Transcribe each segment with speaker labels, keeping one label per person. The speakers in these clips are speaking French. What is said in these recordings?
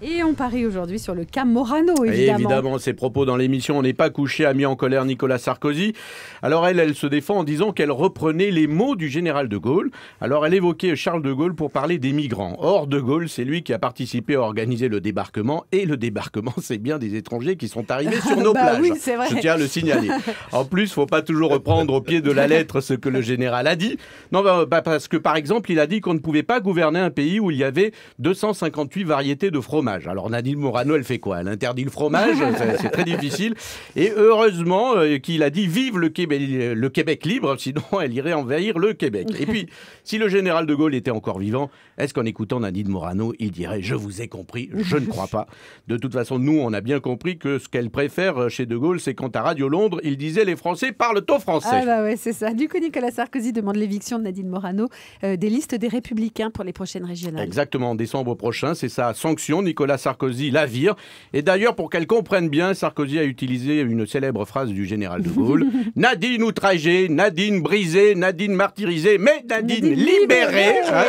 Speaker 1: Et on parie aujourd'hui sur le cas Morano, évidemment.
Speaker 2: Évidemment, ses propos dans l'émission « On n'est pas couché » a mis en colère Nicolas Sarkozy. Alors elle se défend en disant qu'elle reprenait les mots du général de Gaulle. Alors elle évoquait Charles de Gaulle pour parler des migrants. Or, de Gaulle, c'est lui qui a participé à organiser le débarquement. Et le débarquement, c'est bien des étrangers qui sont arrivés sur nos plages.
Speaker 1: Oui, c'est vrai.
Speaker 2: Je tiens à le signaler. En plus, il ne faut pas toujours reprendre au pied de la lettre ce que le général a dit. Non, parce que par exemple, il a dit qu'on ne pouvait pas gouverner un pays où il y avait 258 variétés de fromage. Alors Nadine Morano, elle fait quoi? Elle interdit le fromage, c'est très difficile. Et heureusement qu'il a dit vive le Québec libre, sinon elle irait envahir le Québec. Et puis, si le général de Gaulle était encore vivant, est-ce qu'en écoutant Nadine Morano, il dirait je vous ai compris? Je ne crois pas. De toute façon, nous, on a bien compris que ce qu'elle préfère chez de Gaulle, c'est quand à Radio Londres, il disait les Français parlent au français.
Speaker 1: Ah bah ouais, c'est ça. Du coup, Nicolas Sarkozy demande l'éviction de Nadine Morano des listes des Républicains pour les prochaines régionales.
Speaker 2: Exactement, en décembre prochain, c'est sa sanction. Nicolas Sarkozy la vire. Et d'ailleurs, pour qu'elle comprenne bien, Sarkozy a utilisé une célèbre phrase du général de Gaulle. Nadine outragée, Nadine brisée, Nadine martyrisée, mais Nadine libérée. Hein.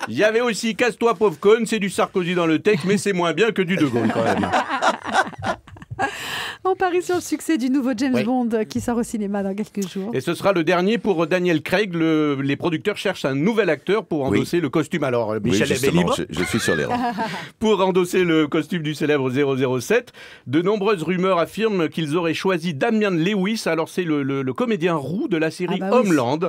Speaker 2: Il y avait aussi casse-toi pauvre conne, c'est du Sarkozy dans le texte, mais c'est moins bien que du de Gaulle quand même.
Speaker 1: On parie sur le succès du nouveau James Bond qui sort au cinéma dans quelques jours.
Speaker 2: Et ce sera le dernier pour Daniel Craig. Les producteurs cherchent un nouvel acteur pour endosser le costume. Alors, Michel est libre.
Speaker 3: Je suis sur les rangs.
Speaker 2: Pour endosser le costume du célèbre 007. De nombreuses rumeurs affirment qu'ils auraient choisi Damian Lewis. Alors, c'est le comédien roux de la série Homeland.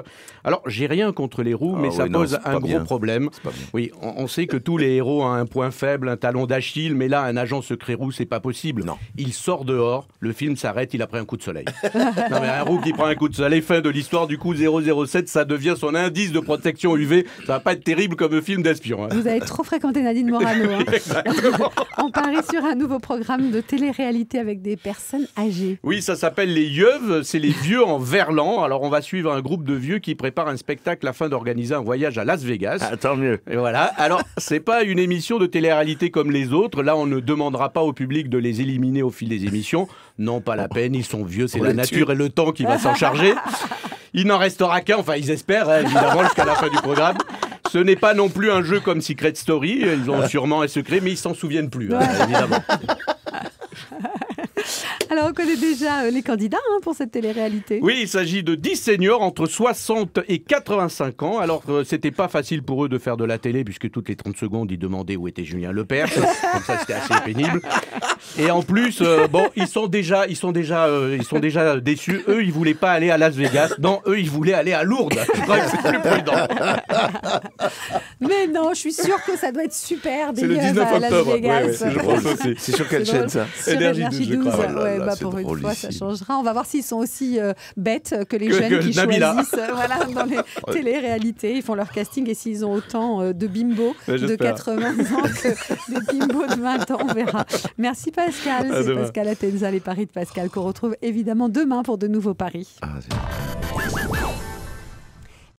Speaker 2: Alors, j'ai rien contre les roux, mais ça pose un gros problème. Oui, on sait que tous les héros ont un point faible, un talon d'Achille, mais là, un agent secret roux, c'est pas possible.
Speaker 3: Non.
Speaker 2: Il sort dehors, le film s'arrête, il a pris un coup de soleil. Non mais un roux qui prend un coup de soleil, fin de l'histoire. Du coup 007, ça devient son indice de protection UV. Ça va pas être terrible comme film d'espion. Hein.
Speaker 1: Vous avez trop fréquenté Nadine Morano. Hein.
Speaker 2: Exactement.
Speaker 1: On parie sur un nouveau programme de télé-réalité avec des personnes âgées.
Speaker 2: Oui, ça s'appelle les Yeuves, c'est les vieux en verlan. Alors on va suivre un groupe de vieux qui prépare un spectacle afin d'organiser un voyage à Las Vegas.
Speaker 3: Ah, tant mieux.
Speaker 2: Et voilà. Alors c'est pas une émission de télé-réalité comme les autres. Là on ne demandera pas au public de les éliminer au fil des émissions. Non, pas la peine, ils sont vieux, c'est la nature et le temps qui va s'en charger. Il n'en restera qu'un, enfin ils espèrent, hein, évidemment, jusqu'à la fin du programme. Ce n'est pas non plus un jeu comme Secret Story, ils ont sûrement un secret, mais ils s'en souviennent plus, hein, évidemment.
Speaker 1: Alors, on connaît déjà les candidats pour cette télé-réalité.
Speaker 2: Oui, il s'agit de 10 seniors entre 60 et 85 ans. Alors, c'était pas facile pour eux de faire de la télé, puisque toutes les 30 secondes, ils demandaient où était Julien Lepers. Donc ça, c'était assez pénible. Et en plus, ils sont déjà déçus. Eux, ils voulaient pas aller à Las Vegas. Non, eux, ils voulaient aller à Lourdes. Je crois que c'est plus prudent.
Speaker 1: Mais non, je suis sûre que ça doit être super.
Speaker 2: C'est le 19 octobre.
Speaker 3: C'est sur quelle chaîne, ça?
Speaker 1: Sur Énergie 12. Pour une fois, ça changera. On va voir s'ils sont aussi bêtes que les jeunes qui choisissent dans les télé-réalités. Ils font leur casting et s'ils ont autant de bimbos de 80 ans que des bimbos de 20 ans, on verra. Merci Pascal. C'est Pascal Atenza, les paris de Pascal, qu'on retrouve évidemment demain pour de nouveaux paris.